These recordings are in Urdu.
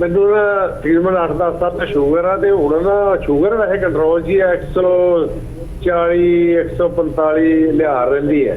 ਮੈਨੂੰ ਨਾ ਤਕਰੀਬਨ 8-10 ਸਾਲ ਤੋਂ ਸ਼ੂਗਰ ਆ, ਤੇ ਹੁਣ ਨਾ ਸ਼ੂਗਰ ਵੈਸੇ ਕੰਟਰੋਲ 'ਚ ਹੀ ਆ, 140 145 ਲਿਆਰ ਰਹਿੰਦੀ ਹੈ।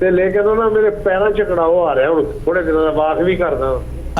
ਤੇ ਲੇਕਿਨ ਉਹ ਨਾ ਮੇਰੇ ਪੈਰਾਂ 'ਚ ਕੜਾਓ ਆ ਰਿਹਾ, ਹੁਣ ਥੋੜੇ ਦਿਨਾਂ ਦਾ ਵਾਕ ਵੀ ਕਰਦਾ।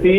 30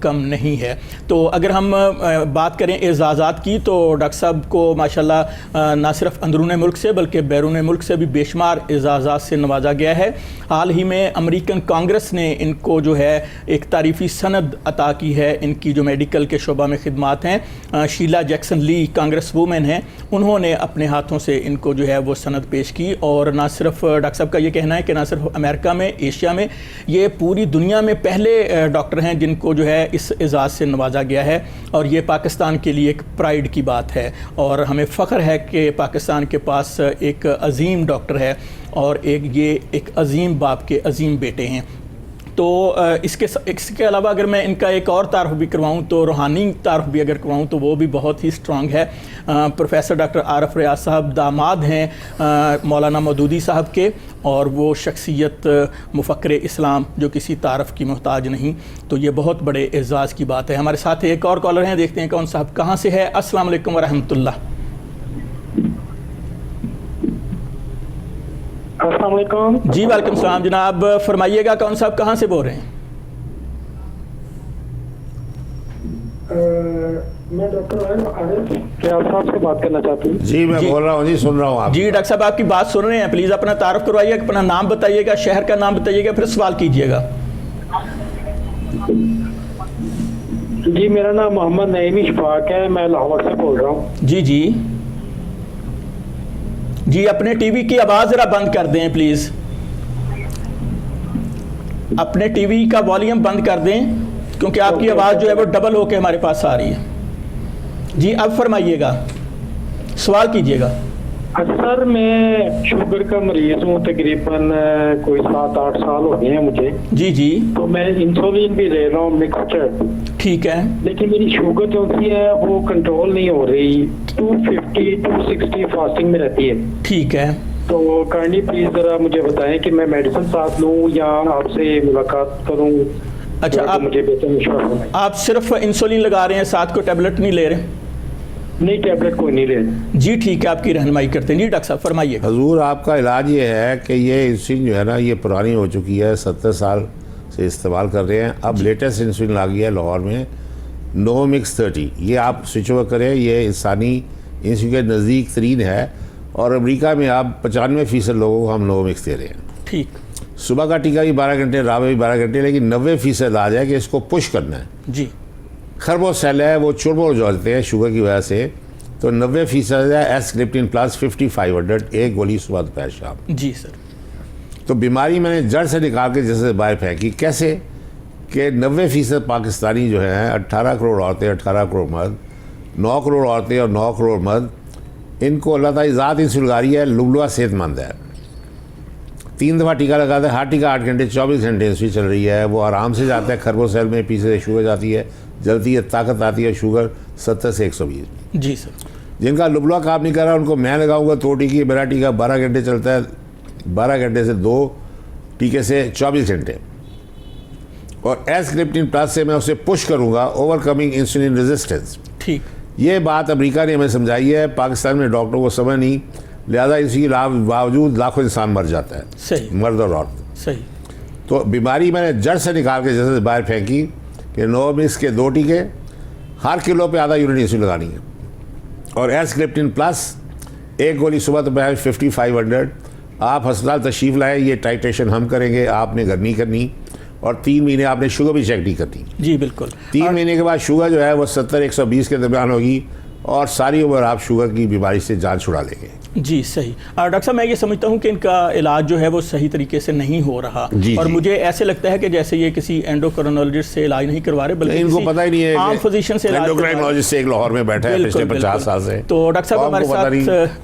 کم نہیں ہے۔ تو اگر ہم بات کریں اعزازات کی تو ڈاکٹر صاحب کو ماشاءاللہ نہ صرف اندرون ملک سے بلکہ بیرون ملک سے بھی بے شمار اعزازات سے نوازا گیا ہے۔ حال ہی میں امریکن کانگریس نے ان کو جو ہے ایک تعریفی سند عطا کی ہے۔ ان کی جو میڈیکل کے شعبہ میں خدمات ہیں، شیلا جیکسن لی کانگریس وومن ہیں، انہوں نے اپنے ہاتھوں سے ان کو جو ہے وہ سند پیش کی۔ اور نہ صرف ڈاکٹر صاحب کا یہ کہنا ہے کہ نہ صرف امریکہ میں، ایشیا میں، یہ پوری دنیا میں پہلے ڈاکٹر ہیں جن کو جو ہے اس اعزاز سے نوازا گیا ہے، اور یہ پاکستان کے لیے ایک پرائیڈ کی بات ہے، اور ہمیں فخر ہے کہ پاکستان کے پاس ایک عظیم ڈاکٹر ہے اور یہ ایک عظیم باپ کے عظیم بیٹے ہیں۔ تو اس کے علاوہ اگر میں ان کا ایک اور تعارف بھی کرواؤں تو روحانی تعارف بھی اگر کرواؤں تو وہ بھی بہت ہی سٹرانگ ہے۔ پروفیسر ڈاکٹر عارف ریاض صاحب داماد ہیں مولانا مودودی صاحب کے، اور وہ شخصیت مفکر اسلام جو کسی تعارف کی محتاج نہیں، تو یہ بہت بڑے اعزاز کی بات ہے۔ ہمارے ساتھ ایک اور کالر ہیں، دیکھتے ہیں کون صاحب کہاں سے ہے۔ السلام علیکم ورحمۃ اللہ۔ السلام علیکم۔ جی وعلیکم السلام جناب، فرمائیے گا کون صاحب کہاں سے بول رہے ہیں؟ میں ڈاکٹر عارف ریاض صاحب سے بات کرنا چاہتا ہوں۔ جی میں بول رہا ہوں، جی سن رہا ہوں آپ۔ جی ڈاکٹر صاحب آپ کی بات سن رہے ہیں، پلیز اپنا تعارف کروائیے، اپنا نام بتائیے گا، شہر کا نام بتائیے گا، پھر سوال کیجیے گا۔ جی میرا نام محمد نعیم اشفاق ہے، میں لاہور سے بول رہا ہوں۔ جی جی جی اپنے ٹی وی کی آواز ذرا بند کر دیں پلیز، اپنے ٹی وی کا والیوم بند کر دیں کیونکہ آپ کی آواز جو ہے وہ ڈبل ہو کے ہمارے پاس آ رہی ہے۔ جی اب فرمائیے گا، سوال کیجیے گا۔ سر میں شوگر کا مریض ہوں، تقریباً کوئی 7-8 سال ہو گئے ہیں مجھے۔ جی جی تو میں انسولین بھی لے رہا ہوں مکسچر، ٹھیک ہے، لیکن میری شوگر جو ہوتی ہے وہ کنٹرول نہیں ہو رہی، 250 260 فاسٹنگ میں رہتی ہے۔ ٹھیک ہے، تو کائنڈلی پلیز ذرا مجھے بتائیں کہ میں میڈیسن ساتھ لوں یا آپ سے ملاقات کروں؟ اچھا آپ مجھے بہتر مشورہ فرمائیں۔ آپ صرف انسولین لگا رہے ہیں، ساتھ کو ٹیبلٹ نہیں لے رہے؟ نہیں ٹیبلٹ کوئی نہیں لے۔ جی ٹھیک ہے، آپ کی رہنمائی کرتے ہیں۔ جی ڈاکٹر صاحب فرمائیے گا۔ حضور آپ کا علاج یہ ہے کہ یہ انسولین جو ہے نا یہ پرانی ہو چکی ہے، 70 سال سے استعمال کر رہے ہیں۔ اب لیٹسٹ انسولین آ گیا ہے لاہور میں، نوومکس 30، یہ آپ سوئچ اوور کریں، یہ انسانی انسولین کے نزدیک ترین ہے، اور امریکہ میں آپ 95% لوگوں کو ہم نوومکس دے رہے ہیں۔ ٹھیک، صبح کا ٹیکہ بھی 12 گھنٹے، رات میں بھی 12 گھنٹے، لیکن 90% علاج ہے کہ اس کو پش کرنا ہے۔ جی خربو سیل ہے وہ چربو جوڑتے ہیں شوگر کی وجہ سے، تو 90% ہے ایسکرپٹین پلس 5500، ایک گولی صبح دوپہر شام۔ جی سر، تو بیماری میں نے جڑ سے نکال کے جیسے باہر پھینکی، کیسے کہ 90% پاکستانی جو ہیں، 18 کروڑ عورتیں، 18 کروڑ مرد، 9 کروڑ عورتیں اور 9 کروڑ مرد، ان کو اللہ تعالیٰ ذات انسولین لگا رہی ہے، لبلوا صحت مند ہے۔ 3 دفعہ ٹیکہ لگاتا ہے، ہر ٹیکہ 8 گھنٹے 24 گھنٹے انسولین چل رہی ہے، وہ آرام سے جاتا ہے خربو سیل میں، پیچھے سے شوگر جاتی ہے، جلتی ہے، طاقت آتی ہے، شوگر 70 سے 120۔ جی سر، جن کا لبلوا کام نہیں کر رہا ان کو میں لگاؤں گا 2 ٹیکے، میرا ٹیکہ 12 گھنٹے چلتا ہے، 12 گھنٹے سے 2 ٹیکے سے 24 گھنٹے، اور ایسکرپٹین پلس سے میں اسے پش کروں گا، اوور کمنگ انسولین ریزسٹنس۔ ٹھیک، یہ بات امریکہ نے ہمیں سمجھائی ہے، پاکستان میں ڈاکٹروں کو سمجھ نہیں، لہذا اس کے باوجود لاکھوں انسان مر جاتا ہے، صحیح، مرد اور عورت۔ صحیح، تو بیماری میں نے جڑ سے نکال کے جیسے باہر پھینکی کہ نوومکس کے 2 ٹیکے، ہر کلو پہ آدھا یونٹ انسولین لگانی ہے، اور ایسکرپٹین پلس ایک گولی صبح دوپہر 5500۔ آپ ہسپتال تشریف لائیں، یہ ٹائٹریشن ہم کریں گے، آپ نے گھر نہیں کرنی، اور 3 مہینے آپ نے شوگر بھی چیک نہیں کرنی۔ جی بالکل، 3 مہینے کے بعد شوگر جو ہے وہ 70-120 کے درمیان ہوگی، اور ساری عمر آپ شوگر کی بیماری سے جان چھڑا لیں گے۔ جی صحیح۔ ڈاکٹر صاحب میں یہ سمجھتا ہوں کہ ان کا علاج جو ہے وہ صحیح طریقے سے نہیں ہو رہا، اور مجھے ایسے لگتا ہے کہ جیسے یہ کسی اینڈوکرینولوجسٹ سے علاج نہیں کروا رہے بلکہ ان کو پتہ ہی نہیں ہے، عام فزیشین سے اینڈوکرینولوجسٹ ایک لاہور میں بیٹھا ہے پچھلے 50 سال سے۔ تو ڈاکٹر صاحب ہمارے ساتھ،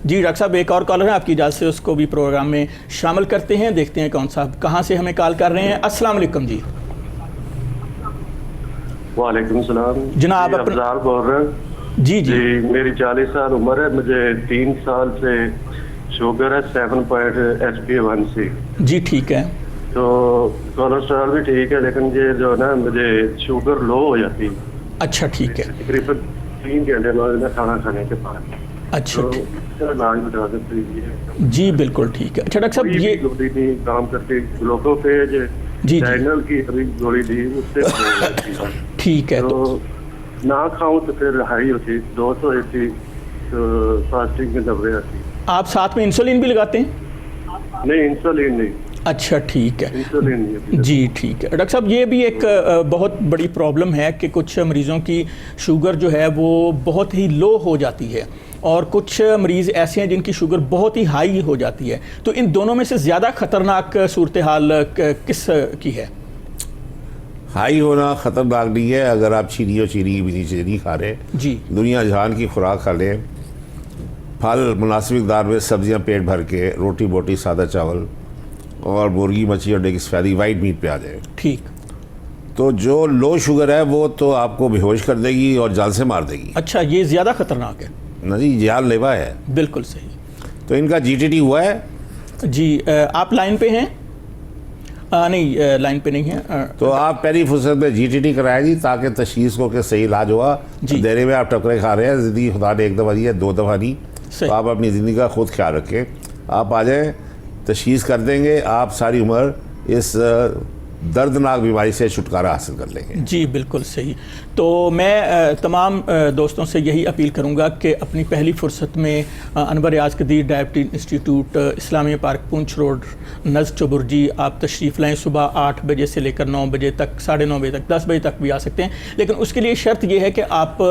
جی ڈاکٹر صاحب ایک اور کالر ہے، آپ کی اجازت سے اس کو بھی پروگرام میں شامل کرتے ہیں، دیکھتے ہیں کون صاحب کہاں سے ہمیں کال کر رہے ہیں۔ السلام علیکم جی۔ وعلیکم السلام جناب، افضال بول رہے ہیں۔ جی جی میری 40 سال عمر ہے، مجھے 3 سال سے شوگر ہے 7.1 جی ٹھیک ہے، تو کولیسٹرول بھی ٹھیک ہے، لیکن یہ جو نا مجھے شوگر لو ہو جاتی ہے۔ اچھا ٹھیک ہے، تقریباً 3 گھنٹے بعد کھانا کھانے کے بعد۔ اچھا علاج بتا دیتے ہیں جی بالکل ٹھیک ہے۔ اچھا ڈاکٹر صاحب یہ گولی نہیں کام کرتی، گلوکوفیج جی ڈائنل کی گولی دی اس سے ٹھیک ہے. تو نہ کھاؤں تو پھر ہائی ہوتی 200 ہوتی تو فاسٹنگ میں دب رہی آتی. آپ ساتھ میں انسولین بھی لگاتے ہیں؟ نہیں انسولین نہیں. اچھا ٹھیک ہے. انسولین نہیں. جی ٹھیک ہے. ڈاکٹر صاحب یہ بھی ایک بہت بڑی پرابلم ہے کہ کچھ مریضوں کی شوگر جو ہے وہ بہت ہی لو ہو جاتی ہے اور کچھ مریض ایسے ہیں جن کی شوگر بہت ہی ہائی ہو جاتی ہے. تو ان دونوں میں سے زیادہ خطرناک صورتحال کس کی ہے؟ ہائی ہونا خطرناک نہیں ہے اگر آپ چینی اور چینی کی بھی چینی کھا رہے. جی دنیا جہان کی خوراک کھا لیں, پھل مناسب مقدار میں, سبزیاں پیٹ بھر کے, روٹی بوٹی سادہ چاول اور مرغی مچھلی اور سفیدی وائٹ میٹ پہ آ جائے. ٹھیک. تو جو لو شوگر ہے وہ تو آپ کو بے ہوش کر دے گی اور جان سے مار دے گی. اچھا یہ زیادہ خطرناک ہے؟ نہ جی جان لیوا ہے. بالکل صحیح. تو ان کا جی ٹی ٹی ہوا ہے؟ جی آپ لائن پہ ہیں؟ نہیں لائن پہ نہیں ہیں. تو آپ پہلی فرصت میں جی ٹی ٹی کرائے گی تاکہ تشخیص کو کہ صحیح علاج ہوا. اندھیرے میں آپ ٹکرے کھا رہے ہیں, زندگی خدا نے ایک دفعہ دی ہے, 2 دفعہ نہیں. تو آپ اپنی زندگی کا خود خیال رکھیں. آپ آ جائیں, تشخیص کر دیں گے, آپ ساری عمر اس دردناک بیماری سے چھٹکارا حاصل کر لیں گے. جی بالکل صحیح. تو میں تمام دوستوں سے یہی اپیل کروں گا کہ اپنی پہلی فرصت میں انور ریاض قدیر ڈائبٹیز انسٹیٹیوٹ, اسلامیہ پارک, پونچھ روڈ, نزد چبرجی آپ تشریف لائیں. صبح 8 بجے سے لے کر 9 بجے تک, 9:30 بجے تک, 10 بجے تک بھی آ سکتے ہیں. لیکن اس کے لیے شرط یہ ہے کہ آپ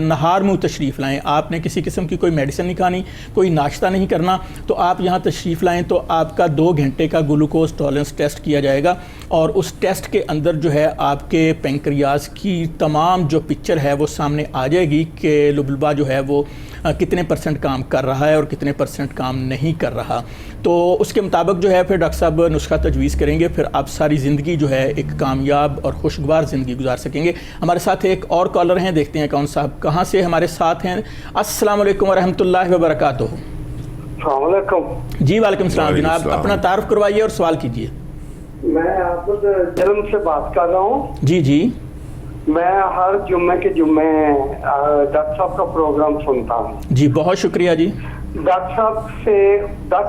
نہار منہ تشریف لائیں. آپ نے کسی قسم کی کوئی میڈیسن نہیں کھانی, کوئی ناشتہ نہیں کرنا. تو آپ یہاں تشریف لائیں تو آپ کا 2 گھنٹے کا گلوکوز ٹالرنس ٹیسٹ کیا جائے گا اور اس ٹیسٹ کے اندر جو ہے آپ کے پینکریاز کی تمام جو پکچر ہے وہ سامنے آ جائے گی کہ لبلبا جو ہے وہ کتنے % کام کر رہا ہے اور کتنے % کام نہیں کر رہا. تو اس کے مطابق جو ہے پھر ڈاکٹر صاحب نسخہ تجویز کریں گے, پھر آپ ساری زندگی جو ہے ایک کامیاب اور خوشگوار زندگی گزار سکیں گے. ہمارے ساتھ ایک اور کالر ہیں, دیکھتے ہیں کون صاحب کہاں سے ہمارے ساتھ ہیں. السلام علیکم ورحمۃ اللہ وبرکاتہ. السلام علیکم. جی وعلیکم السلام جناب, اپنا تعارف کروائیے اور سوال کیجیے. میں آپ جلم سے بات کر رہا ہوں. جی جی. میں ہر جمعے کے جمعے ڈاکٹر صاحب کا پروگرام سنتا ہوں. جی بہت شکریہ. جی ڈاکٹر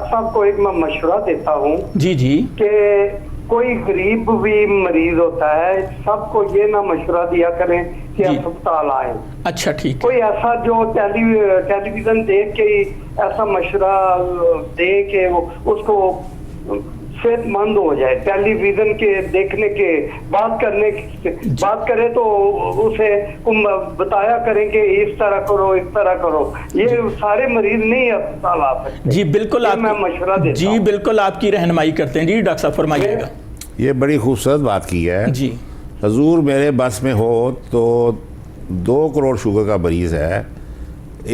صاحب کو ایک میں مشورہ دیتا ہوں. جی جی. کہ کوئی غریب بھی مریض ہوتا ہے, سب کو یہ نہ مشورہ دیا کریں کہ اسپتال آئیں. اچھا ٹھیک. کوئی ایسا جو ٹیلی ویژن دیکھ کے ایسا مشورہ دے کہ اس کو صحت مند ہو جائے. ٹیلی ویژن کے دیکھنے کے بات کرے تو اسے بتایا کریں کہ اس طرح کرو اس طرح کرو. یہ سارے مریض نہیں اسپتال آ سکتے. جی بالکل آپ میں مشورہ دیتا ہوں. جی بالکل آپ کی رہنمائی کرتے ہیں. جی ڈاکٹر صاحب فرمائیے گا. یہ بڑی خوبصورت بات کی ہے. جی حضور میرے بس میں ہو تو 2 کروڑ شوگر کا مریض ہے,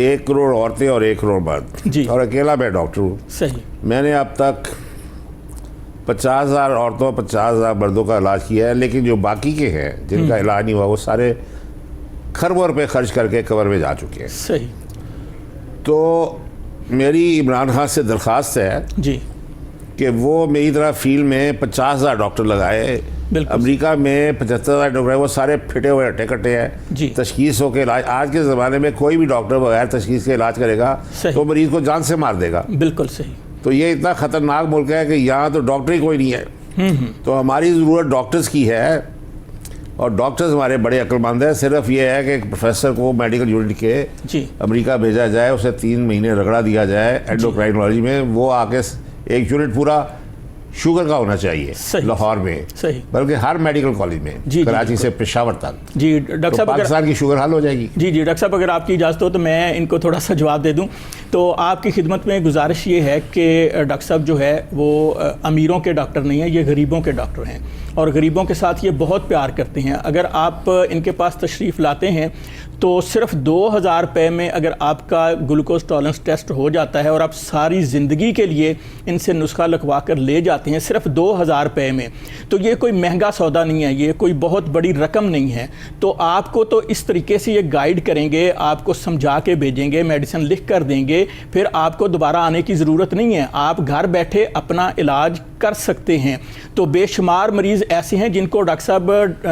1 کروڑ عورتیں اور 1 کروڑ مرد. جی. اور اکیلا میں ڈاکٹر ہوں. صحیح. میں نے اب تک 50,000 عورتوں 50,000 مردوں کا علاج کیا ہے, لیکن جو باقی کے ہیں جن کا علاج نہیں ہوا وہ سارے خربوں روپے خرچ کر کے قبر میں جا چکے ہیں. صحیح. تو میری عمران خان سے درخواست ہے جی کہ وہ میری طرح فیلڈ میں 50,000 ڈاکٹر لگائے. امریکہ میں 75,000 ڈاکٹر ہیں, وہ سارے پھٹے ہوئے ہٹے کٹے ہیں. جی. تشخیص ہو کے علاج, آج کے زمانے میں کوئی بھی ڈاکٹر بغیر تشخیص کے علاج کرے گا تو مریض کو جان سے مار دے گا. بالکل صحیح. تو یہ اتنا خطرناک ملک ہے کہ یہاں تو ڈاکٹر ہی کوئی نہیں ہے. تو ہماری ضرورت ڈاکٹرز کی ہے اور ڈاکٹرز ہمارے بڑے عقل مند ہیں. صرف یہ ہے کہ ایک پروفیسر کو میڈیکل یونٹ کے امریکہ بھیجا جائے, اسے 3 مہینے رگڑا دیا جائے اینڈوکرائنالوجی میں, وہ آ کے ایک یونٹ پورا شوگر کا ہونا چاہیے لاہور میں, بلکہ ہر میڈیکل کالج میں, کراچی سے پشاور تک. جی ڈاکٹر صاحب پاکستان کی شوگر حل ہو جائے گی. جی ڈاکٹر صاحب اگر آپ کی اجازت ہو تو میں ان کو تھوڑا سا جواب دے دوں. تو آپ کی خدمت میں گزارش یہ ہے کہ ڈاکٹر صاحب جو ہے وہ امیروں کے ڈاکٹر نہیں ہیں, یہ غریبوں کے ڈاکٹر ہیں اور غریبوں کے ساتھ یہ بہت پیار کرتے ہیں. اگر آپ ان کے پاس تشریف لاتے ہیں تو صرف 2,000 روپے میں اگر آپ کا گلوکوز ٹالرنس ٹیسٹ ہو جاتا ہے اور آپ ساری زندگی کے لیے ان سے نسخہ لگوا کر لے جاتے ہیں صرف 2,000 روپے میں, تو یہ کوئی مہنگا سودا نہیں ہے, یہ کوئی بہت بڑی رقم نہیں ہے. تو آپ کو تو اس طریقے سے یہ گائیڈ کریں گے, آپ کو سمجھا کے بھیجیں گے, میڈیسن لکھ کر دیں گے, پھر آپ کو دوبارہ آنے کی ضرورت نہیں ہے, آپ گھر بیٹھے اپنا علاج کر سکتے ہیں. تو بے شمار مریض ایسے ہیں جن کو ڈاکٹر صاحب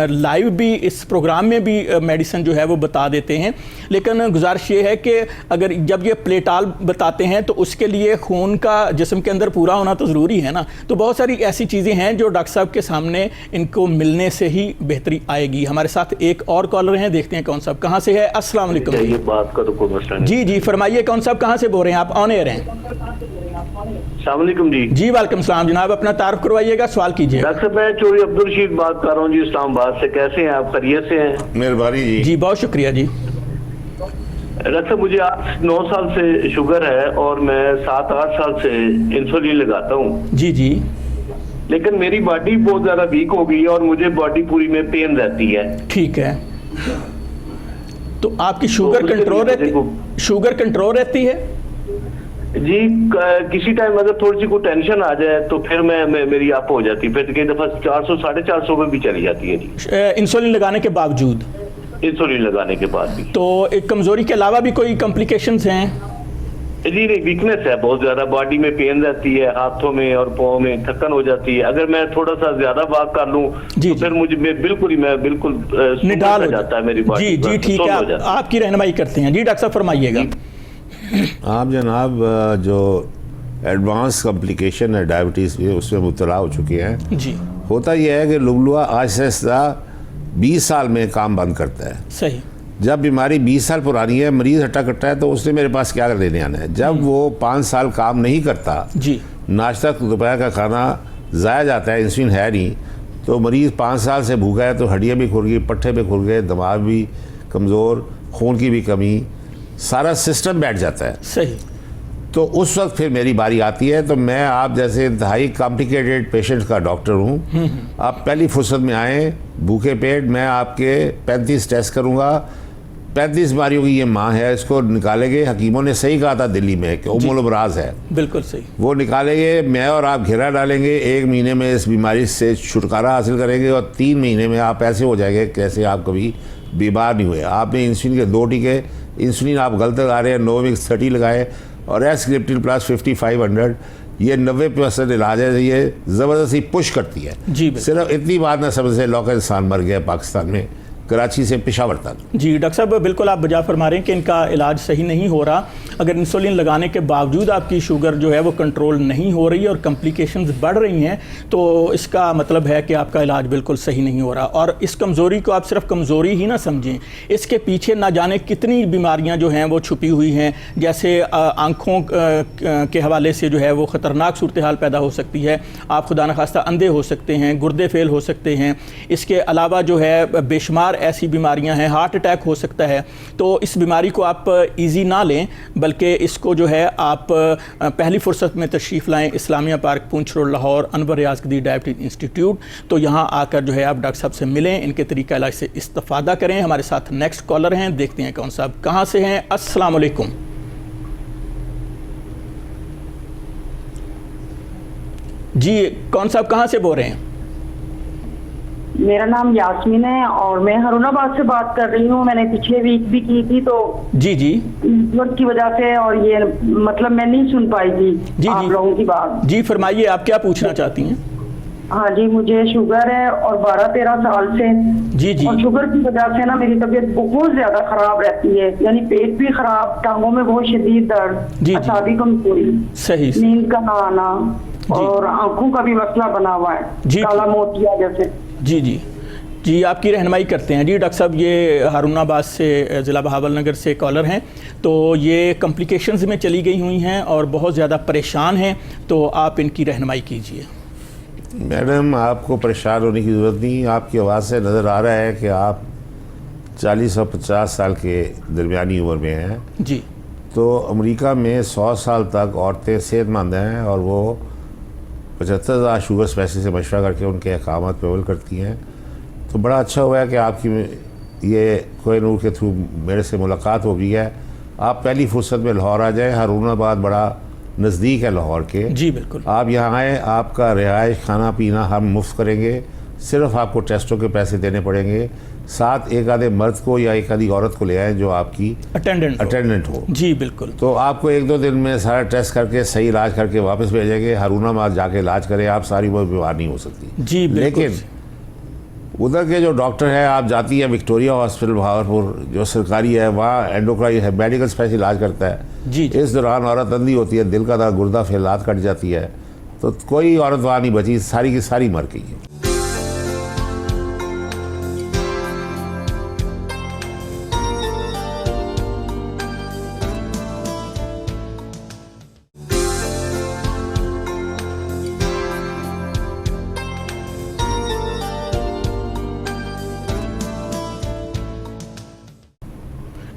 لائیو بھی اس پروگرام میں بھی میڈیسن جو ہے وہ بتا دیتے ہیں, لیکن گزارش یہ ہے کہ اگر جب یہ پلیٹال بتاتے ہیں تو اس کے لیے خون کا جسم کے اندر پورا ہونا تو ضروری ہے نا, تو تو بہت ساری ایسی چیزیں ہیں جو ڈاکٹر صاحب کے سامنے ان کو ملنے سے ہی بہتری آئے گی. ہمارے ساتھ ایک اور کالر ہیں, دیکھتے ہیں کون صاحب کہاں سے ہے. السلام علیکم. یہ بات کا تو کوئی مسئلہ نہیں. جی جی فرمائیے کون صاحب کہاں سے بول رہے ہیں, آپ آن ایئر ہیں. السلام علیکم جی. جی وعلیکم السلام جناب, اپنا تعارف کروائیے گا, سوال کیجیے. ڈاکٹر صاحب میں چوری عبدالرشید بات کر رہا ہوں جی, اسلام آباد سے. کیسے ہیں آپ, خیریت سے ہیں؟ مہربانی جی. جی بہت شکریہ جی. ڈاکٹر صاحب مجھے 9 سال سے شوگر ہے اور میں 7-8 سال سے انسولین لگاتا ہوں. جی جی. لیکن میری باڈی بہت زیادہ ویک ہو گئی ہے اور مجھے باڈی پوری میں پین رہتی ہے. ٹھیک ہے, تو آپ کی شوگر کنٹرول رہتی ہے؟ جی کسی ٹائم اگر تھوڑی سی کوئی ٹینشن آ جائے تو پھر میری اپ ہو جاتی ہے, پھر کئی دفعہ 400-450 میں بھی چلی جاتی ہے جی, انسولین لگانے کے باوجود. انسولین لگانے کے بعد بھی. تو ایک کمزوری کے علاوہ بھی کوئی کمپلیکیشنز ہیں؟ جی نہیں, ویکنس ہے بہت زیادہ, باڈی میں پین رہتی ہے, ہاتھوں میں اور پاؤں میں تھکن ہو جاتی ہے. اگر میں تھوڑا سا زیادہ واک کر لوں تو پھر مجھے بالکل نڈال ہو جاتا ہے میری باڈی. جی جی ٹھیک ہے, آپ کی رہنمائی کرتے ہیں. جی ڈاکٹر صاحب فرمائیے گا. آپ جناب جو ایڈوانس کمپلیکیشن ہے ڈائبٹیز کی, اس میں مبتلا ہو چکے ہیں. جی ہوتا یہ ہے کہ لبلوا آہستہ آہستہ 20 سال میں کام بند کرتا ہے. صحیح. جب بیماری 20 سال پرانی ہے, مریض ہٹا کٹا ہے, تو اس نے میرے پاس کیا لینے آنا ہے. جب وہ 5 سال کام نہیں کرتا, جی ناشتہ دوپہر کا کھانا ضائع جاتا ہے, انسولین ہے نہیں, تو مریض 5 سال سے بھوکا ہے, تو ہڈیاں بھی کھل گئی, پٹھے بھی کھل گئے, دماغ بھی کمزور, خون کی بھی کمی, سارا سسٹم بیٹھ جاتا ہے. صحیح. تو اس وقت پھر میری باری آتی ہے. تو میں آپ جیسے انتہائی کمپلیکیٹڈ پیشنٹ کا ڈاکٹر ہوں. آپ پہلی فرصت میں آئیں بھوکے پیٹ, میں آپ کے 35 ٹیسٹ کروں گا. 35 بیماریوں کی یہ ماں ہے, اس کو نکالیں گے. حکیموں نے صحیح کہا تھا دلی میں کہ ام الامراض ہے. بالکل صحیح. وہ نکالیں گے, میں اور آپ گھیرا ڈالیں گے, 1 مہینے میں اس بیماری سے چھٹکارا حاصل کریں گے, اور 3 مہینے میں آپ ایسے ہو جائیں گے جیسے آپ کبھی بیمار نہیں ہوئے. آپ نے انسولین کے 2 ٹیکے, انسولین آپ غلط لگا رہے ہیں, نوویکس 30 لگائے, اور ایس گلپٹن پلس 5500, یہ 90% علاج ہے. یہ زبردستی پش کرتی ہے. جی صرف اتنی بات نہ سمجھ سے لوکل انسان مر گیا پاکستان میں, کراچی سے پشاور تک. جی ڈاکٹر صاحب بالکل آپ بجا فرما رہے ہیں کہ ان کا علاج صحیح نہیں ہو رہا. اگر انسولین لگانے کے باوجود آپ کی شوگر جو ہے وہ کنٹرول نہیں ہو رہی اور کمپلیکیشنز بڑھ رہی ہیں, تو اس کا مطلب ہے کہ آپ کا علاج بالکل صحیح نہیں ہو رہا. اور اس کمزوری کو آپ صرف کمزوری ہی نہ سمجھیں, اس کے پیچھے نہ جانے کتنی بیماریاں جو ہیں وہ چھپی ہوئی ہیں. جیسے آنکھوں کے حوالے سے جو ہے وہ خطرناک صورتحال پیدا ہو سکتی ہے. آپ خدا نخواستہ اندھے ہو سکتے ہیں, گردے فیل ہو سکتے ہیں. اس کے علاوہ جو ہے بے شمار ایسی بیماریاں ہیں, ہارٹ اٹیک ہو سکتا ہے. تو اس بیماری کو آپ ایزی نہ لیں, بلکہ اس کو جو ہے آپ پہلی فرصت میں تشریف لائیں اسلامیہ پارک پونچھ روڈ لاہور, انور ریاض قدیر ڈائبٹیز انسٹیٹیوٹ. تو یہاں آ کر جو ہے آپ ڈاکٹر صاحب سے ملیں, ان کے طریقہ علاج سے استفادہ کریں. ہمارے ساتھ نیکسٹ کالر ہیں, دیکھتے ہیں کون صاحب کہاں سے ہیں. السلام علیکم. جی کون صاحب کہاں سے بول رہے ہیں؟ میرا نام یاسمین ہے اور میں ہارون آباد سے بات کر رہی ہوں. میں نے پچھلے ویک بھی کی تھی, تو جی جی وقت کی وجہ سے, اور یہ مطلب میں نہیں سن پائی تھی آپ لوگوں کی بات. جی فرمائیے, آپ کیا پوچھنا چاہتی ہیں؟ ہاں جی, مجھے شوگر ہے اور 12-13 سال سے. جی جی. اور شوگر کی وجہ سے نا میری طبیعت بہت زیادہ خراب رہتی ہے, یعنی پیٹ بھی خراب, ٹانگوں میں بہت شدید درد, اعصابی کمزوری, صحیح, نیند کا نہ آنا, اور آنکھوں کا بھی مسئلہ بنا ہوا ہے, کالا موتیا جیسے. جی جی جی آپ کی رہنمائی کرتے ہیں. جی ڈاکٹر صاحب یہ ہارون آباد سے ضلع بہاول نگر سے کالر ہیں, تو یہ کمپلیکیشنز میں چلی گئی ہوئی ہیں اور بہت زیادہ پریشان ہیں, تو آپ ان کی رہنمائی کیجیے. میڈم آپ کو پریشان ہونے کی ضرورت نہیں. آپ کی آواز سے نظر آ رہا ہے کہ آپ 40 اور 50 سال کے درمیانی عمر میں ہیں. جی. تو امریکہ میں 100 سال تک عورتیں صحت مند ہیں, اور وہ 75,000 شوگر اسپیشلسٹ سے مشورہ کر کے ان کے احکامات پہ عمل کرتی ہیں. تو بڑا اچھا ہوا ہے کہ آپ کی یہ کوہ نور کے تھرو میرے سے ملاقات ہو گئی ہے. آپ پہلی فرصت میں لاہور آ جائیں, ہارون آباد بڑا نزدیک ہے لاہور کے. جی بالکل. آپ یہاں آئیں, آپ کا رہائش کھانا پینا ہم مفت کریں گے, صرف آپ کو ٹیسٹوں کے پیسے دینے پڑیں گے. ساتھ ایک آدھے مرد کو یا ایک آدھی عورت کو لے آئیں جو آپ کی اٹینڈنٹ ہو. جی بالکل. تو آپ کو 1-2 دن میں سارا ٹیسٹ کر کے صحیح علاج کر کے واپس بھیجیں گے. ہارون آباد جا کے علاج کریں, آپ ساری وہ بیمار نہیں ہو سکتی. جی بالکل. لیکن ادھر کے جو ڈاکٹر ہیں, آپ جاتی ہیں وکٹوریا ہاسپٹل بہاولپور جو سرکاری ہے, وہاں اینڈوکرائن ہے, میڈیکل اسپیشل علاج کرتا ہے. جی. اس دوران عورت اندھی ہوتی ہے, دل کا درد, گردہ فیلات کٹ جاتی ہے, تو کوئی عورت وہاں نہیں بچی، ساری کی ساری مر گئی ہے۔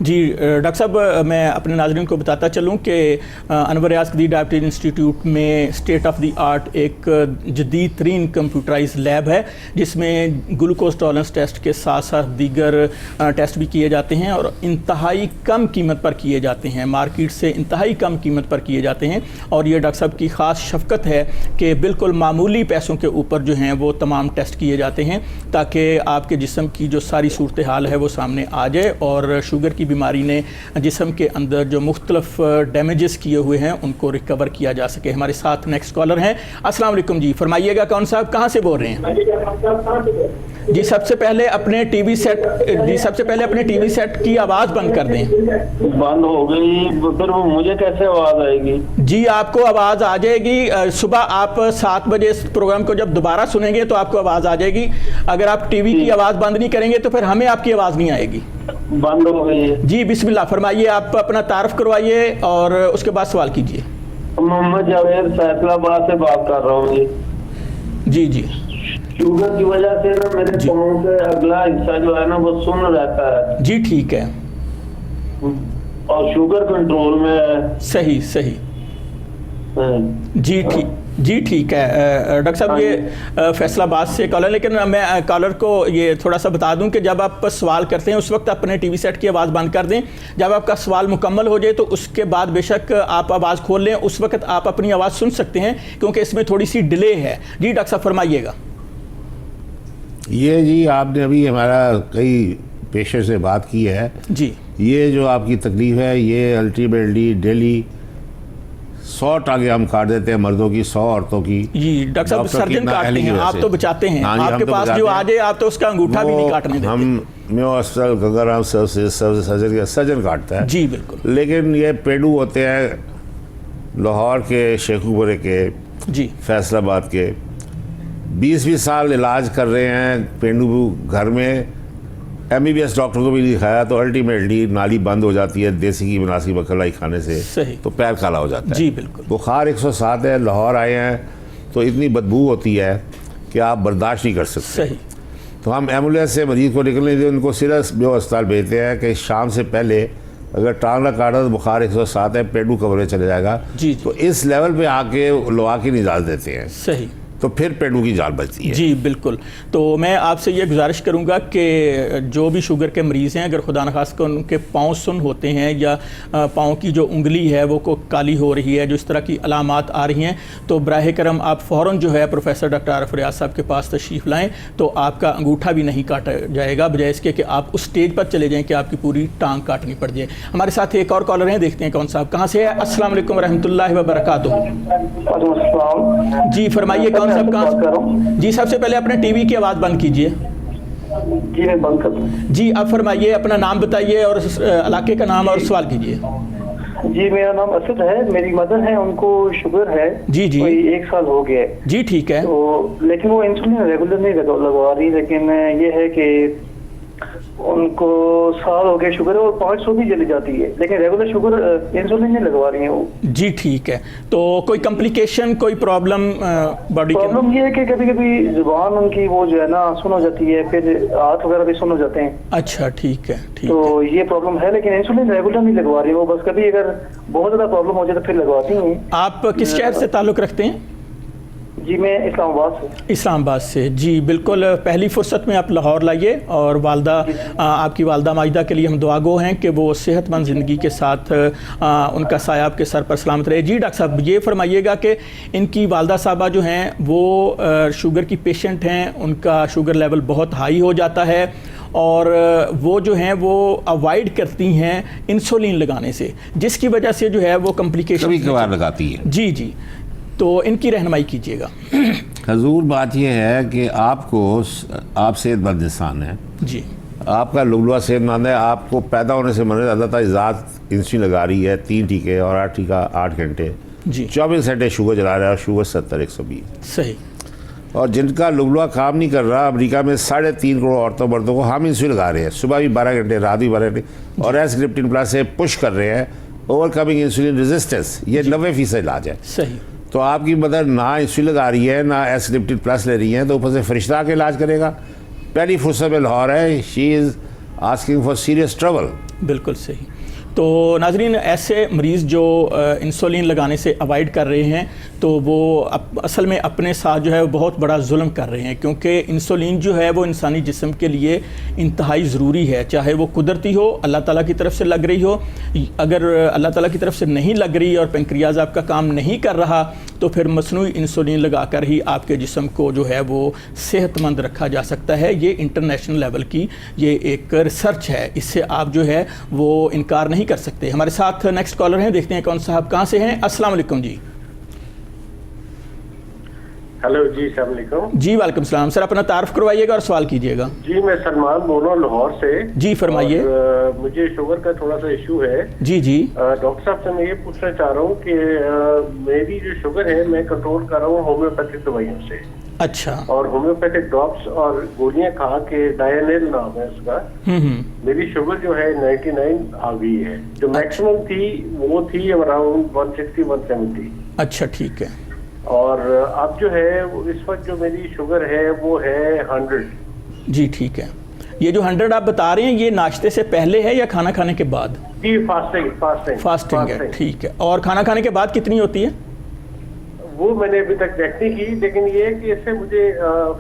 جی ڈاکٹر صاحب، میں اپنے ناظرین کو بتاتا چلوں کہ انور ریاض قدیر ڈائبٹیز انسٹیٹیوٹ میں اسٹیٹ آف دی آرٹ ایک جدید ترین کمپیوٹرائز لیب ہے، جس میں گلوکوز ٹالرنس ٹیسٹ کے ساتھ ساتھ دیگر ٹیسٹ بھی کیے جاتے ہیں، اور انتہائی کم قیمت پر کیے جاتے ہیں، مارکیٹ سے انتہائی کم قیمت پر کیے جاتے ہیں۔ اور یہ ڈاکٹر صاحب کی خاص شفقت ہے کہ بالکل معمولی پیسوں کے اوپر جو ہیں وہ تمام ٹیسٹ کیے جاتے ہیں، تاکہ آپ کے جسم کی جو ساری صورتحال ہے وہ سامنے آ جائے، اور شوگر کی بیماری نے جسم کے اندر جو مختلف ڈیمیجز کیے ہوئے ہیں ان کو ریکور کیا جا سکے۔ ہمارے ساتھ نیکسٹ کالر ہیں۔ السلام علیکم جی، فرمائیے گا کون صاحب، کہاں سے بول رہے ہیں؟ جی سب سے پہلے اپنے ٹی وی سیٹ کی آواز بند کر دیں۔ بند ہو گئی، پھر وہ مجھے کیسے آواز آئے گی؟ جی آپ کو آواز آ جائے گی، صبح آپ 7 بجے اس پروگرام کو جب دوبارہ سنیں گے تو آپ کو آواز آ جائے گی۔ اگر آپ ٹی وی کی آواز بند نہیں کریں گے تو پھر ہمیں آپ کی آواز نہیں آئے گی۔ بند ہو گئی ہے جی بسم اللہ، فرمائیے، آپ اپنا تعارف کروائیے اور اس کے بعد سوال کیجیے۔ محمد جاوید فیصلہ آباد سے بات کر رہا ہوں جی جی شوگر کی وجہ سے نا میرے پاؤں سے اگلا حصہ جو ہے نا وہ سن رہتا ہے جی ٹھیک ہے، اور شوگر کنٹرول میں ہے۔ صحیح جی ٹھیک ہے ڈاکٹر صاحب، یہ فیصلہ آباد سے کالر، لیکن میں کالر کو یہ تھوڑا سا بتا دوں کہ جب آپ سوال کرتے ہیں اس وقت اپنے ٹی وی سیٹ کی آواز بند کر دیں، جب آپ کا سوال مکمل ہو جائے تو اس کے بعد بے شک آپ آواز کھول لیں، اس وقت آپ اپنی آواز سن سکتے ہیں کیونکہ اس میں تھوڑی سی ڈیلے ہے۔ جی ڈاکٹر صاحب فرمائیے گا۔ یہ جی آپ نے ابھی ہمارا کئی پیشنٹ سے بات کی ہے، جی یہ جو آپ کی تکلیف ہے یہ الٹیمیٹلی ڈیلی 100 ٹانگیں ہم کاٹ دیتے ہیں مردوں کی، 100 عورتوں کی۔ جی ڈاکٹر صاحب سرجن کاٹتے ہیں، آپ تو بچاتے ہیں، آپ کے پاس جو آ جائے آپ تو اس کا انگوٹھا بھی نہیں کاٹنے دیتے۔ ہم میو ہاسپٹل گنگا سرجن کاٹتا ہے جی بالکل، لیکن یہ پیڈو ہوتے ہیں لاہور کے، شیخو پورے کے، جی فیصل آباد کے، 20 سال علاج کر رہے ہیں پینڈو گھر میں، MBBS ڈاکٹر کو بھی دکھایا تو الٹیمیٹلی نالی بند ہو جاتی ہے دیسی کی مناسب مکھلائی کھانے سے، صحیح، تو پیر کالا ہو جاتا ہے۔ جی بالکل، بخار 107 ہے، لاہور آئے ہیں تو اتنی بدبو ہوتی ہے کہ آپ برداشت نہیں کر سکتے، صحیح، تو ہم ایمبولینس سے مریض کو نکلنے دیں، ان کو سیریس بیو اسپتال بھیجتے ہیں کہ شام سے پہلے اگر ٹانگ نہ کاٹا تو بخار 107 ہے، پیڈو کور چلے جائے گا۔ جی تو اس لیول پہ آ کے لوا کی نجات دیتے ہیں، صحیح، تو پھر پیڈو کی جان بچتی ہے۔ جی بالکل، تو میں آپ سے یہ گزارش کروں گا کہ جو بھی شوگر کے مریض ہیں، اگر خدا نخواستہ ان کے پاؤں سن ہوتے ہیں یا پاؤں کی جو انگلی ہے وہ کو کالی ہو رہی ہے، جو اس طرح کی علامات آ رہی ہیں، تو براہ کرم آپ فوراً جو ہے پروفیسر ڈاکٹر عارف ریاض صاحب کے پاس تشریف لائیں، تو آپ کا انگوٹھا بھی نہیں کاٹا جائے گا، بجائے اس کے کہ آپ اس سٹیج پر چلے جائیں کہ آپ کی پوری ٹانگ کاٹنی پڑ جائے۔ ہمارے ساتھ ایک اور کالر ہیں، دیکھتے ہیں کون صاحب کہاں سے ہے۔ السلام علیکم ورحمۃ اللہ وبرکاتہ۔ جی فرمائیے کون صاحب کہاں سے؟ جی سب سے پہلے اپنے ٹی وی کی آواز بند کیجئے۔ جی میں بند کر دوں۔ جی آپ فرمائیے، اپنا نام بتائیے اور علاقے کا نام اور سوال کیجئے۔ جی میرا نام اسد ہے، میری مدر ہے، ان کو شوگر ہے، جی جی، کوئی 1 سال ہو گیا ہے۔ جی ٹھیک ہے، تو لیکن وہ انسولین ریگولر نہیں لگوا رہی، لیکن یہ ہے کہ ان کو سال ہو گئے شوگر ہے اور 500 بھی چلی جاتی ہے، لیکن ریگولر شوگر انسولین نہیں لگوا رہی ہیں وہ۔ جی ٹھیک ہے، تو کوئی کمپلیکیشن، کوئی پرابلم باڈی کے؟ پرابلم یہ ہے کہ کبھی کبھی زبان ان کی وہ جو ہے نا سن ہو جاتی ہے، پھر ہاتھ وغیرہ بھی سن ہو جاتے ہیں۔ اچھا ٹھیک ہے، ٹھیک تو ہے، یہ پرابلم ہے، لیکن انسولین ریگولر نہیں لگوا رہی وہ، بس کبھی اگر بہت زیادہ پرابلم ہو جائے تو پھر لگواتی ہیں۔ آپ کس شہر سے تعلق رکھتے ہیں؟ جی میں اسلام آباد سے۔ اسلام آباد سے، جی بالکل، پہلی فرصت میں آپ لاہور لائیے، اور والدہ آپ کی والدہ ماجدہ کے لیے ہم دعا گو ہیں کہ وہ صحت مند زندگی کے ساتھ ان کا سایہ آپ کے سر پر سلامت رہے۔ جی ڈاکٹر صاحب یہ فرمائیے گا کہ ان کی والدہ صاحبہ جو ہیں وہ شوگر کی پیشنٹ ہیں، ان کا شوگر لیول بہت ہائی ہو جاتا ہے، اور وہ جو ہیں وہ اوائڈ کرتی ہیں انسولین لگانے سے، جس کی وجہ سے جو ہے وہ کمپلیکیشن کبھی کبھار لگاتی ہے۔ جی جی، تو ان کی رہنمائی کیجیے گا۔ حضور بات یہ ہے کہ آپ صحت مند انسان ہیں، جی آپ کا لبلوا صحت مند ہے، آپ کو پیدا ہونے سے مرنے اللہ تعالیٰ ذات انسولین لگا رہی ہے، 3 ٹیکے اور 8 ٹیکہ 8 گھنٹے، جی 24 گھنٹے شوگر چلا رہا ہے اور شوگر 70-120. صحیح. اور جن کا لبلوا کام نہیں کر رہا، امریکہ میں 3.5 کروڑ عورتوں مردوں کو ہم انسولین لگا رہے ہیں، صبح بھی 12 گھنٹے، رات بھی 12 گھنٹے، اور ایسکرپٹن پلس سے پش کر رہے ہیں اوور کمنگ انسولین ریزسٹنس. یہ 90% علاج ہے. صحیح. تو آپ کی مدر نہ انسولین لگا رہی ہے، نہ ایسکرپٹن پلس لے رہی ہیں، تو اوپر سے فرشتہ کے علاج کرے گا. پہلی فرصت میں لاہور ہے، she is asking for serious trouble. بالکل صحیح. تو ناظرین، ایسے مریض جو انسولین لگانے سے اوائڈ کر رہے ہیں تو وہ اصل میں اپنے ساتھ جو ہے وہ بہت بڑا ظلم کر رہے ہیں، کیونکہ انسولین جو ہے وہ انسانی جسم کے لیے انتہائی ضروری ہے، چاہے وہ قدرتی ہو، اللہ تعالیٰ کی طرف سے لگ رہی ہو. اگر اللہ تعالیٰ کی طرف سے نہیں لگ رہی اور پینکریاز آپ کا کام نہیں کر رہا تو پھر مصنوعی انسولین لگا کر ہی آپ کے جسم کو جو ہے وہ صحت مند رکھا جا سکتا ہے. یہ انٹرنیشنل لیول کی یہ ایک ریسرچ ہے، اس سے آپ جو ہے وہ انکار نہیں کر سکتے. ہمارے ساتھ نیکسٹ کالر ہیں، دیکھتے ہیں کون صاحب کہاں سے ہیں. السلام علیکم. جی ہیلو جی، السلام علیکم. جی وعلیکم السلام. سر اپنا تعارف کروائیے گا اور سوال کیجیے گا. جی میں سلمان بول رہا ہوں لاہور سے. جی فرمائیے. مجھے شوگر کا تھوڑا سا ایشو ہے. جی جی. ڈاکٹر صاحب سے میں یہ پوچھنا چاہ رہا ہوں کہ میری جو شوگر ہے میں کنٹرول کر رہا ہوں ہومیوپیتھک دوائیوں سے. اچھا. اور ہومیوپیتھک ڈراپس اور گولیاں کھا کے ڈائنیل نام ہے اس کا. میری شوگر جو ہے 99 آ گئی ہے. جو میکسیمم تھی وہ تھی اراؤنڈ 160-170. اچھا ٹھیک ہے. اور اب جو ہے اس وقت جو میری شوگر ہے وہ ہے 100. جی ٹھیک ہے. یہ جو 100 آپ بتا رہے ہیں یہ ناشتے سے پہلے ہے یا کھانا کھانے کے بعد؟ جی فاسٹنگ ہے. ٹھیک ہے. اور کھانا کھانے کے بعد کتنی ہوتی ہے؟ وہ میں نے ابھی تک چیک نہیں کی، لیکن یہ ہے کہ اس سے مجھے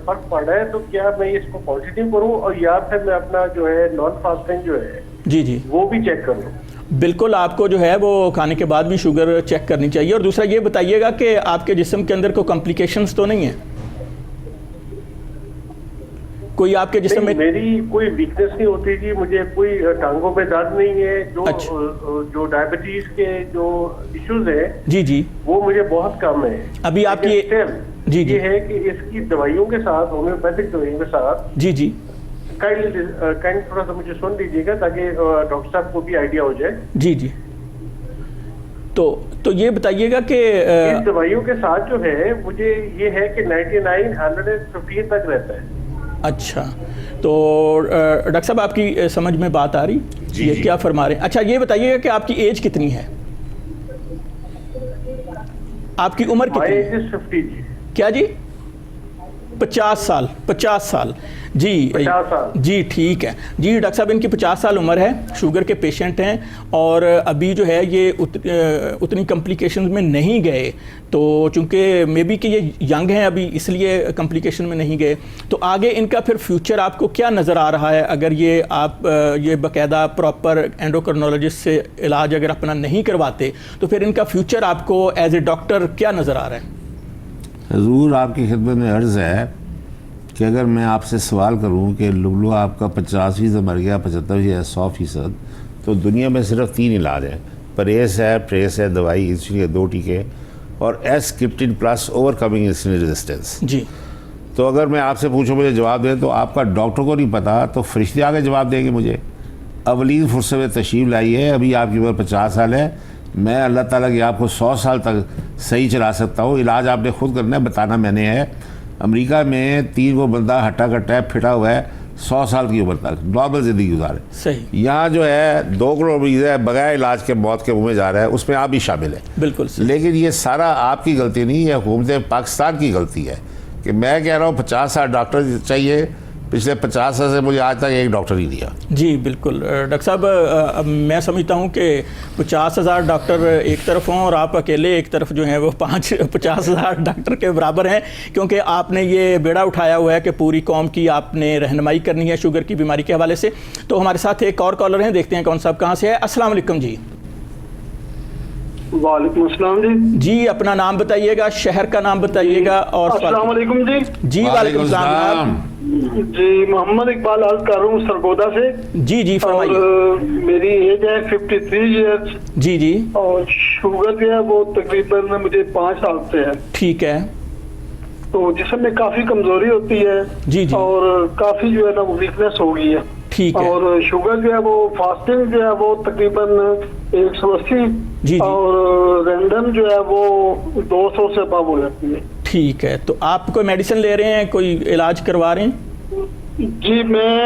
فرق پڑ رہا ہے. تو کیا میں اس کو کنٹینیو کروں اور یا پھر میں اپنا جو ہے نان فاسٹنگ جو ہے جی جی وہ بھی چیک کر لوں؟ بالکل، آپ کو جو ہے وہ کھانے کے بعد بھی شوگر چیک کرنی چاہیے. اور دوسرا یہ بتائیے گا کہ آپ کے جسم کے اندر کوئی کمپلیکیشنز تو نہیں ہیں؟ کوئی آپ کے جسم میں؟ میری کوئی ویکنس نہیں ہوتی جی، مجھے کوئی ٹانگوں میں درد نہیں ہے. جو ڈائبٹیز کے جو ایشوز ہیں جی جی وہ مجھے بہت کم ہے. ابھی آپ کی جی یہ ہے کہ اس کی دوائیوں کے ساتھ، ہومیوپیتھک دوائیوں کے ساتھ جی جی تھوڑا سا مجھے سن لیجیے گا تاکہ ڈاکٹر صاحب کو بھی آئیڈیا ہو جائے. جی جی. تو یہ بتائیے گا کہ اس دوائیوں کے ساتھ جو ہے مجھے یہ ہے کہ 99 115 تک رہتا ہے. اچھا. تو ڈاکٹر صاحب آپ کی سمجھ میں بات آ رہی؟ یہ کیا فرما رہے ہیں؟ اچھا یہ بتائیے گا کہ آپ کی ایج کتنی ہے؟ آپ کی عمر کتنی ہے؟ 50 جی. کیا جی؟ 50 سال. 50 سال. جی 50 سال. جی ٹھیک ہے. جی ڈاکٹر صاحب ان کی 50 سال عمر ہے، شوگر کے پیشنٹ ہیں اور ابھی جو ہے یہ اتنی کمپلیکیشن میں نہیں گئے. تو چونکہ مے بی کہ یہ ینگ ہیں ابھی اس لیے کمپلیکیشن میں نہیں گئے. تو آگے ان کا پھر فیوچر آپ کو کیا نظر آ رہا ہے اگر یہ آپ یہ باقاعدہ پراپر اینڈوکرنولوجسٹ سے علاج اگر اپنا نہیں کرواتے تو پھر ان کا فیوچر آپ کو ایز اے ڈاکٹر کیا نظر آ رہا ہے؟ حضور آپ کی خدمت میں عرض ہے کہ اگر میں آپ سے سوال کروں کہ لبلو آپ کا 50% مر گیا، 75% یا 100%، تو دنیا میں صرف 3 علاج ہیں: پرہیز ہے، پریس ہے، دوائی، انسولین کے 2 ٹیکے، اور ایسکرپٹن plus overcoming insulin resistance. جی. تو اگر میں آپ سے پوچھوں مجھے جواب دیں تو آپ کا ڈاکٹر کو نہیں پتا تو فرشتے آگے جواب دیں گے مجھے. اولین فرصت میں تشریف لائی ہے، ابھی آپ کی عمر 50 سال ہے. میں اللہ تعالیٰ کی آپ کو 100 سال تک صحیح چلا سکتا ہوں. علاج آپ نے خود کرنا ہے، بتانا میں نے ہے. امریکہ میں 3 کو بندہ ہٹا کٹا ہے، پھٹا ہوا ہے، 100 سال کی عمر تک نارمل زندگی گزارے. صحیح. یہاں جو ہے 2 کروڑ مریض ہے، بغیر علاج کے موت کے منہ میں جا رہا ہے، اس میں آپ بھی شامل ہیں. بالکل. لیکن یہ سارا آپ کی غلطی نہیں ہے، حکومت پاکستان کی غلطی ہے کہ میں کہہ رہا ہوں 50 سال ڈاکٹر چاہیے. پچھلے 50 سال سے مجھے آج تک ایک ڈاکٹر نہیں دیا. جی بالکل. ڈاکٹر صاحب میں سمجھتا ہوں کہ 50,000 ڈاکٹر ایک طرف ہوں اور آپ اکیلے ایک طرف جو ہیں وہ 50,000 ڈاکٹر کے برابر ہیں، کیونکہ آپ نے یہ بیڑا اٹھایا ہوا ہے کہ پوری قوم کی آپ نے رہنمائی کرنی ہے شوگر کی بیماری کے حوالے سے. تو ہمارے ساتھ ایک اور کالر ہیں، دیکھتے ہیں کون صاحب کہاں سے ہے. السلام علیکم. جی وعلیکم السلام. جی اپنا نام بتائیے گا، شہر کا نام بتائیے گا اور السلام علیکم. جی وعلیکم السلام. جی محمد اقبال عرض کر رہا ہوں سرگودا سے. جی جی فرمائیے. اور میری ایج ہے 53 ایئرس. جی جی. اور شوگر جو ہے وہ تقریباً مجھے 5 سال سے ہے. ٹھیک ہے. تو جسم میں کافی کمزوری ہوتی ہے. جی جی. اور کافی جو ہے نا وہ ویکنس ہو گئی ہے. ٹھیک ہے. اور شوگر جو ہے وہ فاسٹنگ جو ہے وہ تقریباً 180 جی اور رینڈم جو ہے وہ 200 سے ابو ہو جاتی ہے. ٹھیک ہے. تو آپ کوئی میڈیسن لے رہے ہیں, کوئی علاج کروا رہے ہیں؟ جی میں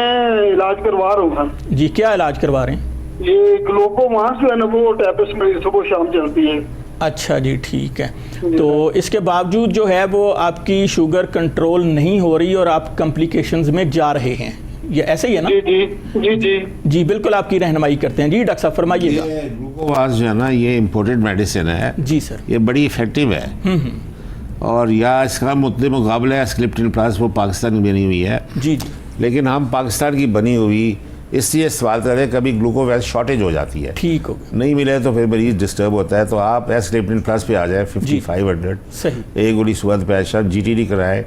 علاج کروا رہا ہوں. جی کیا علاج کروا رہے ہیں؟ یہ گلوکوماس جو ہے نا وہ ٹیبلٹس میری صبح شام چلتی ہے. اچھا جی ٹھیک ہے. تو اس کے باوجود جو ہے وہ آپ کی شوگر کنٹرول نہیں ہو رہی اور آپ کمپلیکیشنز میں جا رہے ہیں, یہ ایسے ہی ہے نا؟ جی جی جی جی جی بالکل آپ کی رہنمائی کرتے ہیں. جی ڈاکٹر صاحب فرمائیے گا. گلوکوواز جو ہے نا یہ امپورٹڈ میڈیسن ہے. جی سر. یہ بڑی افیکٹو ہے اور یا اس کا مقابلہ ہے سکلپٹن پلس, وہ پاکستان کی بنی ہوئی ہے. جی جی. لیکن ہم پاکستان کی بنی ہوئی اس لیے استعمال کریں, کبھی گلوکوویز شارٹیج ہو جاتی ہے, ٹھیک ہو نہیں ملے تو پھر مریض ڈسٹرب ہوتا ہے. تو آپ ایسکلپٹن پلس پہ آ جائیں 5500 صحیح. ایک گولی صبح دوپہر شام, جی ٹی ڈی کرائیں,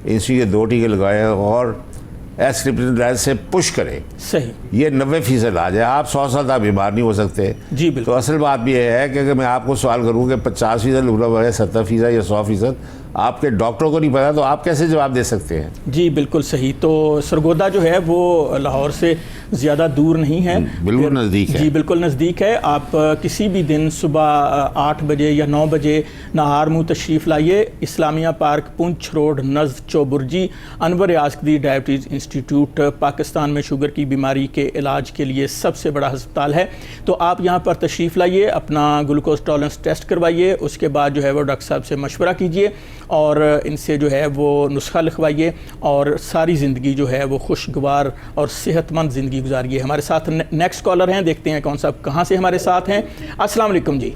انسولین کے 2 ٹیکے لگائیں اور ایسکلپٹن پلس سے پش کریں. صحیح. یہ 90% علاج ہے. آپ 100 سال تک بیمار نہیں ہو سکتے. جی بالکل. تو اصل بات بھی یہ ہے کہ اگر میں آپ کو سوال کروں کہ 50% لگنا ہے 70% یا 100%, آپ کے ڈاکٹروں کو نہیں پتا تو آپ کیسے جواب دے سکتے ہیں؟ جی بالکل صحیح. تو سرگودا جو ہے وہ لاہور سے زیادہ دور نہیں ہے, بالکل نزدیک ہے. جی بالکل نزدیک ہے. آپ کسی بھی دن صبح 8 بجے یا 9 بجے نہار منہ تشریف لائیے. اسلامیہ پارک, پنچ روڈ, نزد چوبرجی. انور یازقی ڈائبٹیز انسٹیٹیوٹ پاکستان میں شوگر کی بیماری کے علاج کے لیے سب سے بڑا ہسپتال ہے. تو آپ یہاں پر تشریف لائیے, اپنا گلوکوز ٹالرنس ٹیسٹ کروائیے, اس کے بعد جو ہے وہ ڈاکٹر صاحب سے مشورہ کیجیے اور ان سے جو ہے وہ نسخہ لکھوائیے اور ساری زندگی جو ہے وہ خوشگوار اور صحت مند زندگی گزاریے. ہمارے ساتھ نیکسٹ کالر ہیں, دیکھتے ہیں کون صاحب کہاں سے ہمارے ساتھ ہیں. السلام علیکم جی.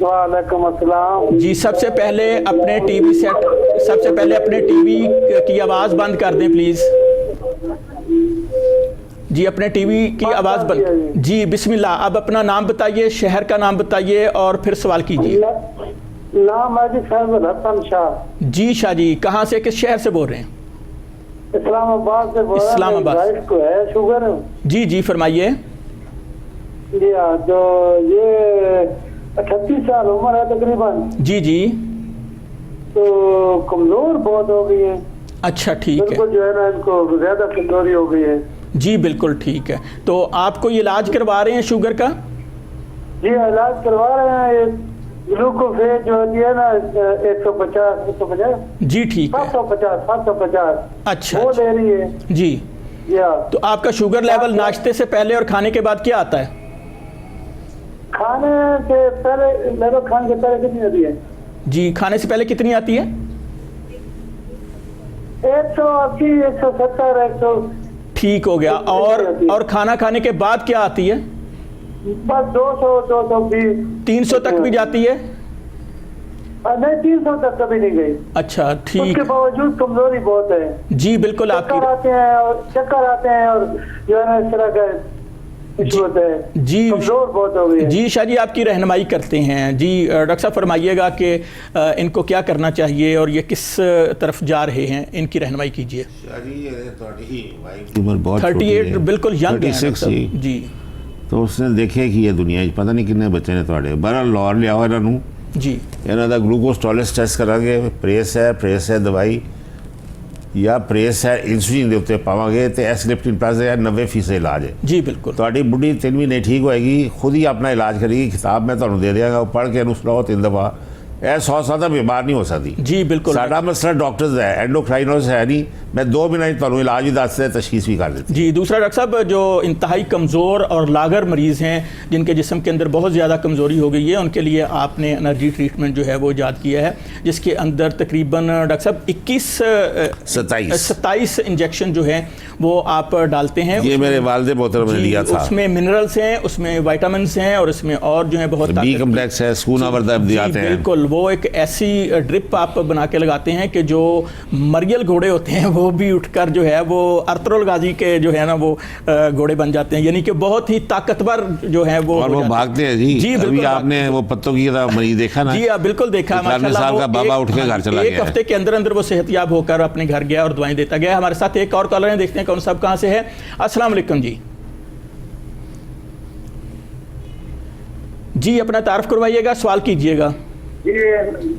وعلیکم السلام. جی سب سے پہلے اپنے ٹی وی کی آواز بند کر دیں پلیز. جی اپنے ٹی وی کی آواز بند. جی بسم اللہ. اب اپنا نام بتائیے, شہر کا نام بتائیے اور پھر سوال کیجیے. نام ہے جی فیضل حسن شاہ. جی شاہ جی, کہاں سے, کس شہر سے بول رہے ہیں؟ اسلام آباد سے بول رہے ہیں. اسلام آباد کو ہے شوگر. جی جی فرمائیے. جی ہاں, جو یہ 38 سال عمر ہے تقریباً. جی جی. تو کمزور بہت ہو گئی ہے. اچھا ٹھیک ہے. بالکل جو ہے نا ان کو زیادہ کمزوری ہو گئی ہے. جی بالکل ٹھیک ہے. تو آپ کو یہ علاج کروا رہے ہیں شوگر کا؟ جی علاج کروا رہے ہیں. گلوکوفیج جو ہے نا 150. جی ٹھیک ہے. 750. اچھا وہ لے رہی ہے. جی. تو آپ کا شوگر لیول ناشتے سے پہلے اور کھانے کے بعد کیا آتا ہے؟ کھانے سے پہلے لیول کھانے سے پہلے کتنی آتی ہے؟ جی کھانے سے پہلے کتنی آتی ہے؟ 180, 170, 100. ٹھیک ہو گیا. اور کھانا کھانے کے بعد کیا آتی ہے؟ بس 200, 220. 300 تک بھی جاتی ہے؟ نہیں 300 تک کبھی نہیں گئی. اچھا ٹھیک. اس کے باوجود کمزوری بہت ہے. جی بالکل. آپ کی چکر آتے ہیں اور جو ہے نا اس طرح کا جی کمزور بہت ہو گئی ہے. جی شاہ جی آپ کی رہنمائی کرتے ہیں. جی ڈاکٹر صاحب فرمائیے گا کہ ان کو کیا کرنا چاہیے اور یہ کس طرف جا رہے ہیں, ان کی رہنمائی کیجیے. 38 بالکل ینگ ہے. جی تو اس نے دیکھے کہ یہ دنیا پتہ نہیں کتنے بچے نے تھوڑے بہرحال لاہور لیا ہوا انہوں. جی انہوں دا گلوکوز ٹالرنس ٹیسٹ کرا گے. پریس ہے دوائی یا پریس ہے انسولین دے اتنے پاواں گے تو ایسکلپٹن پلس ہے 90% علاج ہے. جی بالکل. تھوڑی بڑھی 3 مہینے ٹھیک ہوئے گی, خود ہی اپنا علاج کرے گی. کتاب میں تمہیں دے دیا گا, وہ پڑھ کے سناؤ 3 دفعہ. 100 سال تک بیمار نہیں ہو سکتی. جی بالکل. ساڈا مسئلہ ڈاکٹرز ہے, اینڈوکرائنوز ہے نہیں. میں 2 مہینے تمہیں علاج بھی دس سے تشخیص بھی کر دیتی. جی دوسرا ڈاکٹر صاحب جو انتہائی کمزور اور لاغر مریض ہیں, جن کے جسم کے اندر بہت زیادہ کمزوری ہو گئی ہے, ان کے لیے آپ نے انرجی ٹریٹمنٹ جو ہے وہ ایجاد کیا ہے, جس کے اندر تقریباً ڈاکٹر صاحب 27 انجیکشن جو ہیں وہ آپ ڈالتے ہیں. یہ میرے والد محترم نے لیا تھا. اس میں منرلس ہیں, اس میں وائٹامنس ہیں اور اس میں اور جو ہیں بہت بی کمپلیکس ہے, سکون آور ادویات ہیں. بالکل. وہ ایک ایسی ڈرپ آپ بنا کے لگاتے ہیں کہ جو مریل گھوڑے ہوتے ہیں وہ بھی اٹھ کر جو ہے وہ ارطغرل غازی کے جو ہے نا وہ گھوڑے بن جاتے ہیں, یعنی کہ بہت ہی طاقتور جو ہے وہ, اور وہ بھاگتے ہیں. جی ابھی آپ نے وہ پتوں کی مریض دیکھا نا؟ جی بالکل دیکھا. ماشاءاللہ بابا اٹھ کے گھر چلا گیا. ایک ہفتے کے اندر اندر وہ صحت یاب ہو کر اپنے گھر گیا اور دعائیں دیتا گیا. ہمارے ساتھ ایک اور کالر ہیں, دیکھتے ہیں کون صاحب کہاں سے ہے. السلام علیکم جی. جی اپنا تعارف کروائیے گا, سوال کیجیے گا. جی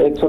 100